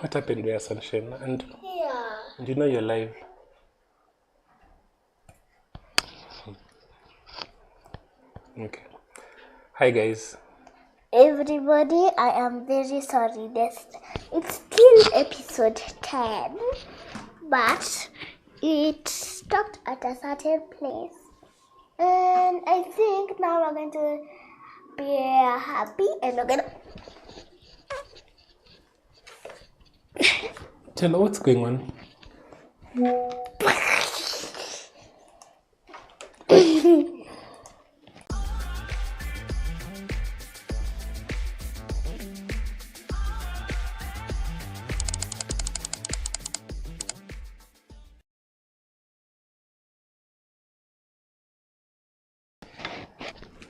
What happened there, Sunshine? And Yeah. you know you're live. Okay. Hi guys. Everybody, I am very sorry. It's still episode 10, but it stopped at a certain place. And I think now we're going to be happy and we're going to... Tell what's going on?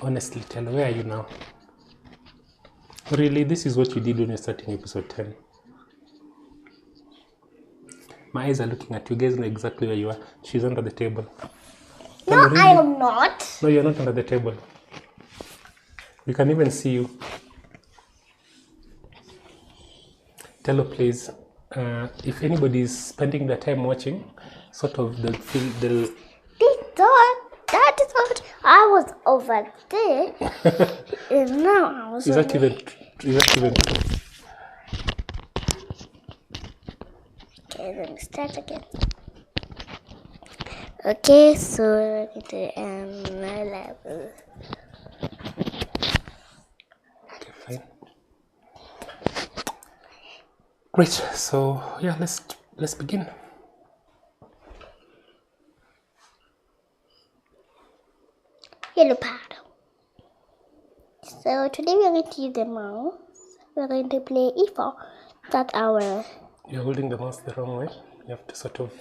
Honestly, tell where are you now? Really, this is what you did when you're starting episode 10. My eyes are looking at you. You guys know exactly where you are. She's under the table. No, Really? I am not. No, you're not under the table. We can even see you. Tell please, if anybody is spending their time watching, sort of they'll feel That is what I was over there. And now I was Is that even Okay, let me start again. Okay, so we're going to my level. Okay, fine. Great. So yeah, let's begin. Hello, pad. So today we're going to use the mouse. We're going to play E4. That's our... You're holding the mouse the wrong way. You have to sort of,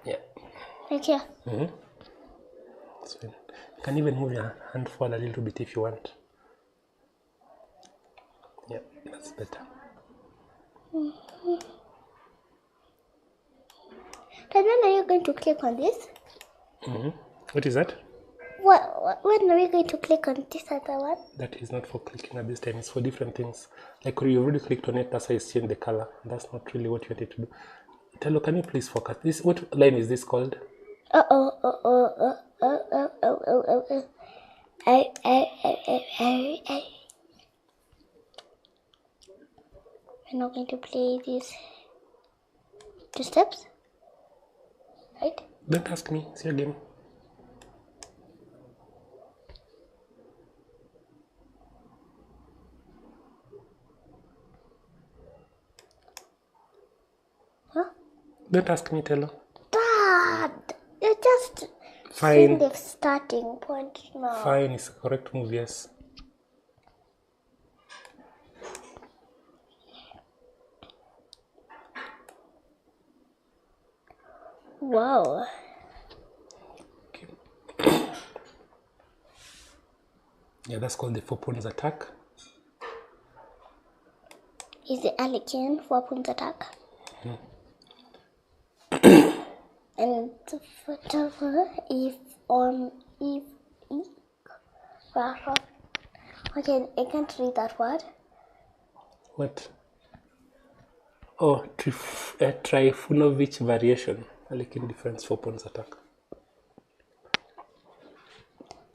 yeah. Right here. That's fine. You can even move your hand forward a little bit if you want. Yeah, that's better. Then when are you going to click on this? What is that? When are we going to click on this other one? That is not for clicking at this time. It's for different things. Like you already clicked on it, that's why it's changed the color. That's not really what you wanted to do. Telo, can you please focus? This, what line is this called? We're not going to play these two steps, right? Don't ask me. It's your game. Huh? Don't ask me, Telo. Dad, you're just Fine. the starting point now. Fine, it's a correct move, yes. Wow. Okay. Yeah, that's called the 4 pawns attack. Is the Alican 4 pawns attack? And whatever if okay, I can't read that word. What? Oh, Trifunovic variation. Alikin defense 4 pawns attack.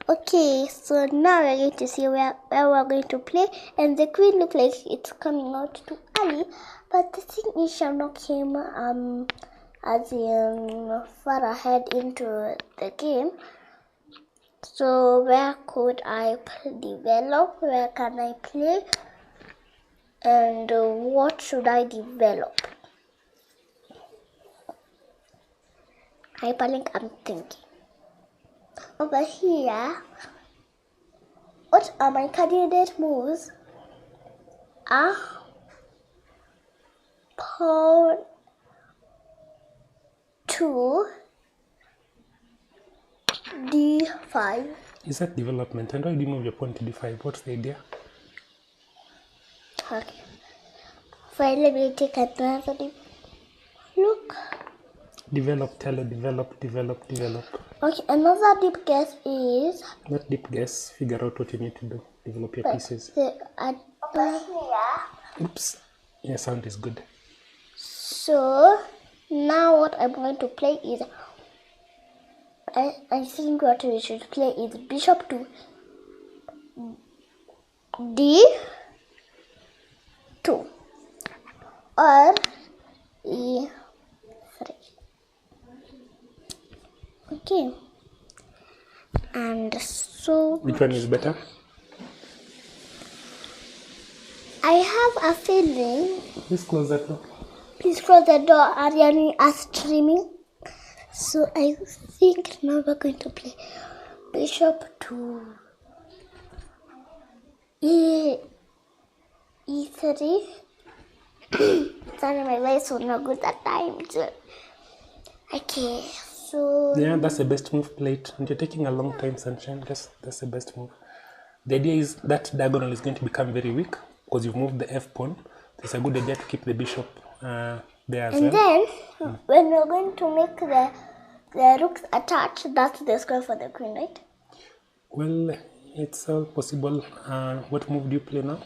Okay, so now we're going to see where we're going to play, and the queen looks like it's coming out to Ali, but the thing is she not came as in far ahead into the game. So where could I develop? Where can I play? And what should I develop? Hyperlink, I'm thinking. Over here, what are my candidate moves? Pawn to d5. Is that development? And why do you move your pawn to d5? What's the idea? Okay. Fine, let me take another look. Develop, Telo, develop. Okay, another deep guess is... Not deep guess. Figure out what you need to do. Develop your pieces. Over here. Oops. Your sound is good. So now what I'm going to play is, I think what we should play is bishop to d2 or e3. Okay. And so which one is better? I have a feeling. Please close that door. Please close the door. Arianne is streaming. So I think now we're going to play bishop to e3. Sorry, my voice was not good that time. Okay, so Yeah, that's the best move. Play it. And you're taking a long time, Sunshine. That's the best move. The idea is that diagonal is going to become very weak because you've moved the f pawn. It's a good idea to keep the bishop there as and well. then when we're going to make the rooks attach, that's the square for the queen, right? Well, it's all possible. What move do you play now?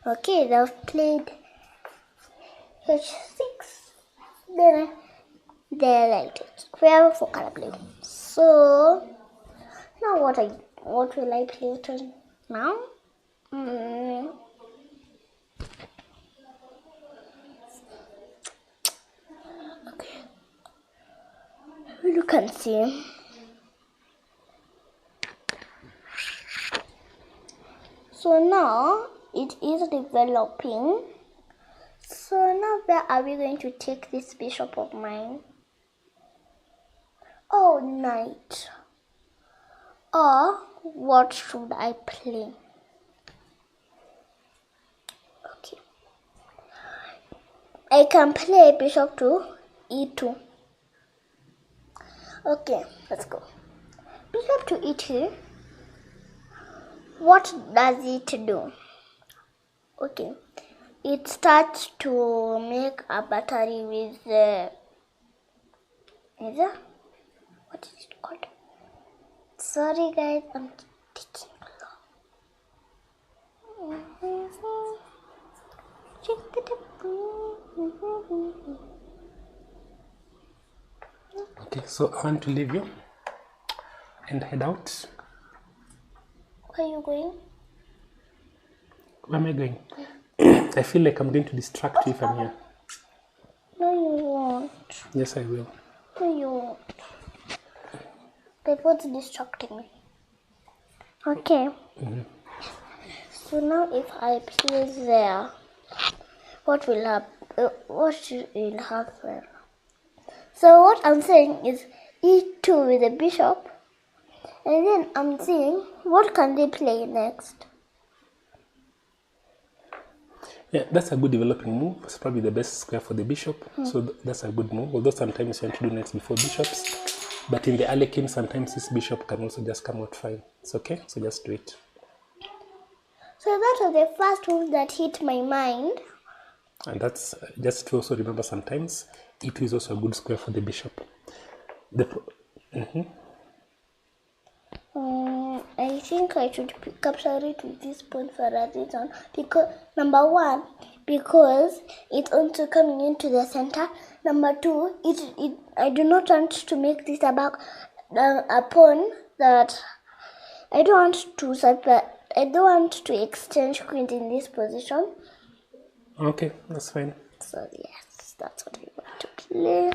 Okay, they've played h6. Then they liked it. Square for color blue. So now what will I play now? Okay. You can see. So now it is developing. So now where are we going to take this bishop of mine? Oh, knight. Or what should I play? Okay. I can play bishop to e2. Okay, let's go. Bishop to e2. What does it do? Okay. It starts to make a battery with what is it called? Sorry guys, I'm taking long. Okay, so I want to leave you and head out. Where are you going? Where am I going? I feel like I'm going to distract you if I'm here. No, you won't. Yes, I will. No, you won't. That was distracting me. Okay. So now if I place there, what will happen? What will happen? So what I'm saying is e2 with the bishop, and then I'm saying what can they play next? Yeah, that's a good developing move. It's probably the best square for the bishop. So that's a good move. Although sometimes you want to do knights before bishops. But in the early game, sometimes this bishop can also just come out fine. It's okay. So just do it. So that was the first move that hit my mind. And that's just to also remember sometimes e2 is also a good square for the bishop. I think I should capture it with this pawn for a reason. Because number one, because it's also coming into the center. Number two, I do not want to make this a pawn that I don't want to exchange queens in this position. Okay, that's fine. So yes, that's what I want to play.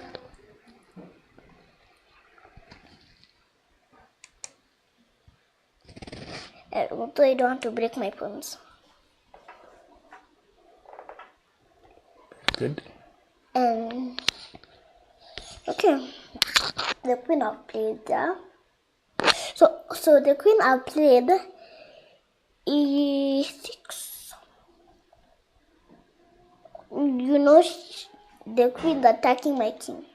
Although I don't want to break my pawns. Good. Okay, the queen I've played there. So the queen I've played e6. You know, the queen attacking my king.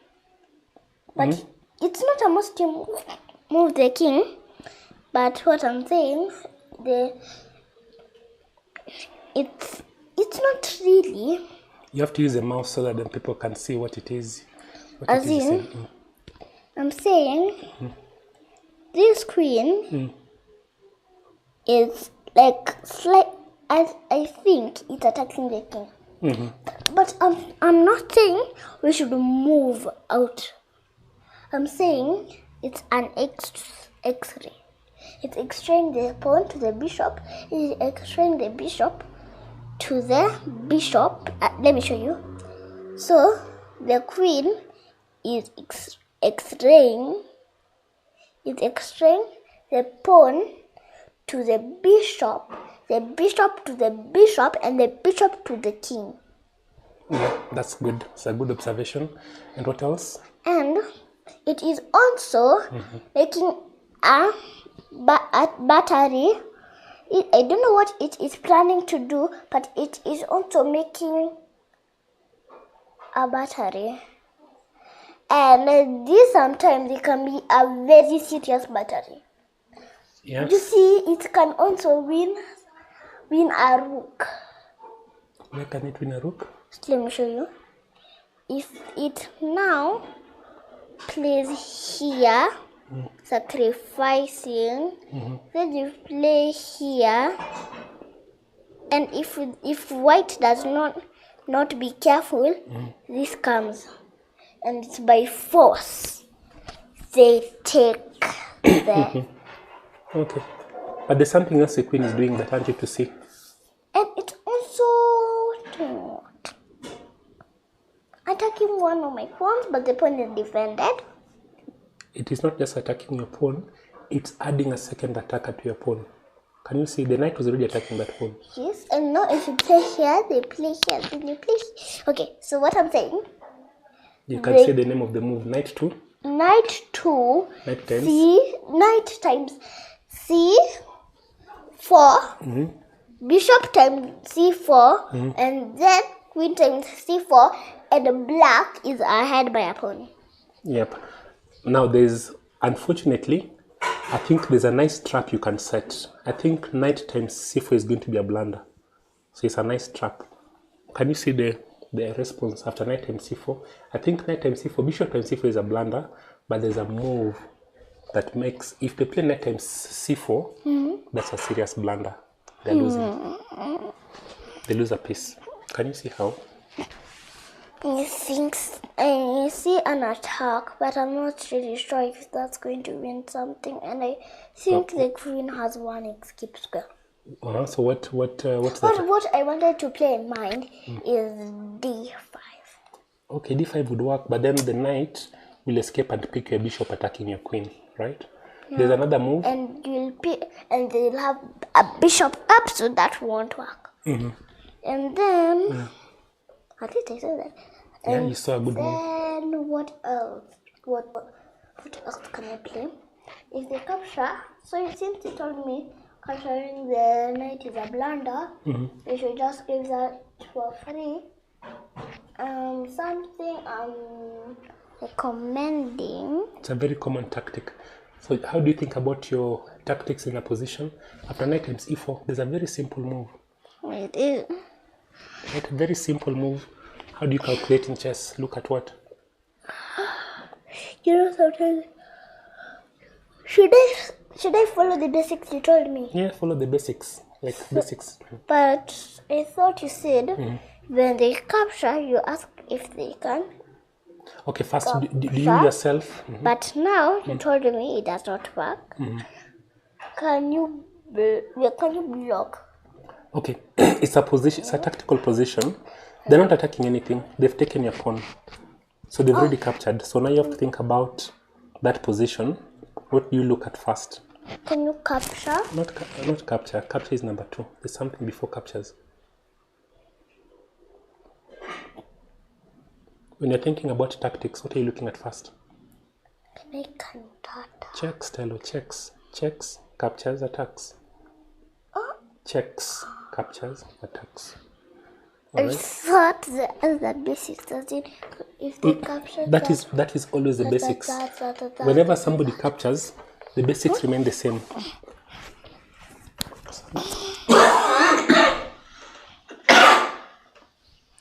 But it's not a must to move the king. But what I'm saying, it's not really. You have to use a mouse so that then people can see what it is. As in, I'm saying this queen is like I think it's attacking the king. But I'm not saying we should move out. I'm saying it's an X-ray. It's extraying the pawn to the bishop. It's extraying the bishop to the bishop. Let me show you. So the queen is extraying the pawn to the bishop to the bishop, and the bishop to the king. Yeah, that's good. It's a good observation. And what else? And it is also making a battery. I don't know what it is planning to do, but it is also making a battery. And this sometimes it can be a very serious battery. Yes. You see, it can also win a rook. Where can it win a rook? Let me show you. If it now plays here, sacrificing, then you play here, and if white does not be careful, this comes, and it's by force they take the. Okay. But there's something else the queen is doing that I want you to see. And it's also attacking one of my pawns, but the pawn is defended. It is not just attacking your pawn, it's adding a second attacker to your pawn. Can you see? The knight was already attacking that pawn. Yes, and now if you play here, they play here, then they play here. Okay, so what I'm saying, You can say the name of the move. Knight 2. Knight 2, Knight times. knight times C4, bishop times C4, and then queen times C4, and black is ahead by a pawn. Yep. Now there's, unfortunately, I think there's a nice trap you can set. I think knight times C4 is going to be a blunder. So it's a nice trap. Can you see the response after knight times C4? I think knight times C4, bishop times C4 is a blunder, but there's a move that makes, if they play knight times C4, that's a serious blunder. They're losing. They lose a piece. Can you see how? I see an attack, but I'm not really sure if that's going to win something. And I think the queen has one escape square. So what's that? What I wanted to play in mind is d5. Okay, d5 would work, but then the knight will escape and pick your bishop attacking your queen, right? Yeah. There's another move. And they'll have a bishop up, so that won't work. And then, at least I said that. Yeah, you saw a good move. Then what else? What else can I play? If they capture, so since you told me capturing the knight is a blunder, they should just give that for free. Something I'm recommending. It's a very common tactic. So how do you think about your tactics in a position? After knight times e4, there's a very simple move. It is. Right, a very simple move. How do you calculate in chess? Look at what? You know, sometimes should I follow the basics you told me? Yeah, follow the basics, like basics. But I thought you said when they capture, you ask if they can. Okay, first, do you yourself? But now you told me it does not work. Can you block? Okay, it's a position. It's a tactical position. They're not attacking anything. They've taken your pawn, so they've already captured. So now you have to think about that position. What do you look at first? Can you capture? Not capture. Capture is number 2. There's something before captures. When you're thinking about tactics, what are you looking at first? Can I cantata? Checks, Telo, checks. Checks, captures, attacks. Checks, captures, attacks. I thought the basics doesn't. If they capture that is always the basics. Whenever somebody captures, the basics remain the same.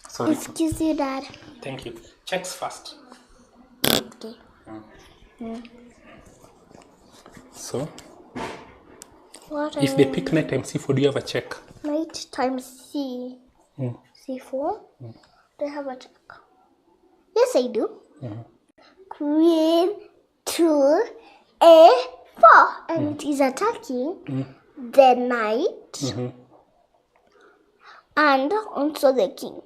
Sorry. Excuse you, Dad. Thank you. Checks first. Okay. So, What if they pick knight times c4, do you have a check? knight times C. c4. Do I have a check? Yes, I do. Mm-hmm. Queen to a4, and it is attacking the knight and also the king.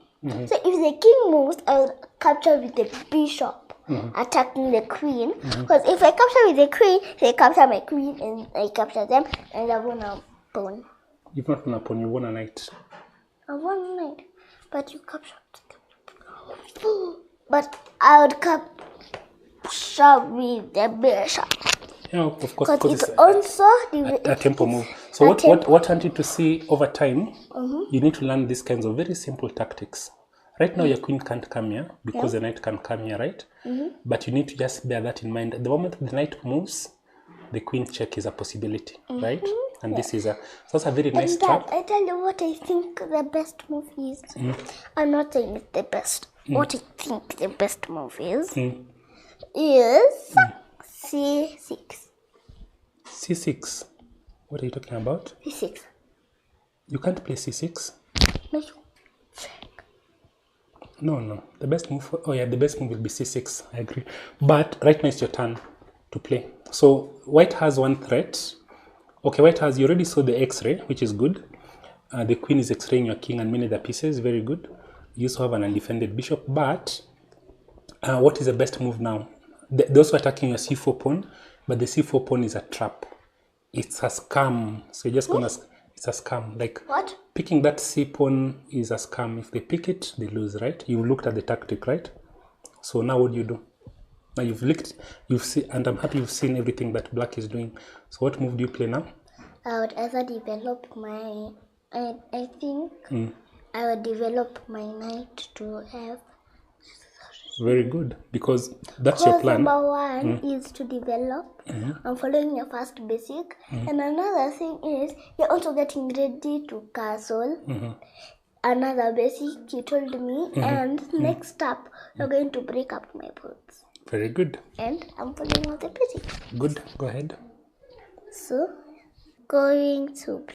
So if the king moves, I'll capture with the bishop, attacking the queen. Because if I capture with the queen, they capture my queen, and I capture them, and I won a pawn. You've not won a pawn, you won a knight. I won a knight, but you captured. But I would capture with the bishop. Yeah, of course, Because because it's also a tempo move. So what I want you to see over time, you need to learn these kinds of very simple tactics. Right now, your queen can't come here because the knight can come here, right? But you need to just bear that in mind. The moment the knight moves, the queen check is a possibility, right? And this is so that's a very nice trap. I tell you what I think the best move is. I'm not saying it's the best. What I think the best move is c6. C6. What are you talking about? c6. You can't play C6. No, you check. No. The best move. The best move will be C6. I agree. But right now it's your turn to play. So white has one threat. Okay, white has. You already saw the X-ray, which is good. The queen is X-raying your king and many other pieces. Very good. You also have an undefended bishop. But what is the best move now? Those who are attacking your C4 pawn, but the C4 pawn is a trap. It's a scam. So you're just gonna. It's a scam. Like What? picking that C pawn is a scam. If they pick it, they lose, right? You looked at the tactic, right? So now what do you do? Now you've looked, you've seen, and I'm happy you've seen everything that black is doing. So what move do you play now? I would either develop my. I think I would develop my knight to F. Very good, because that's your plan. Number one is to develop. I'm following your first basic. And another thing is you're also getting ready to castle. Another basic you told me. And next up, you're going to break up my pawns. Very good. And I'm following all the basic. Good. Go ahead. So, going to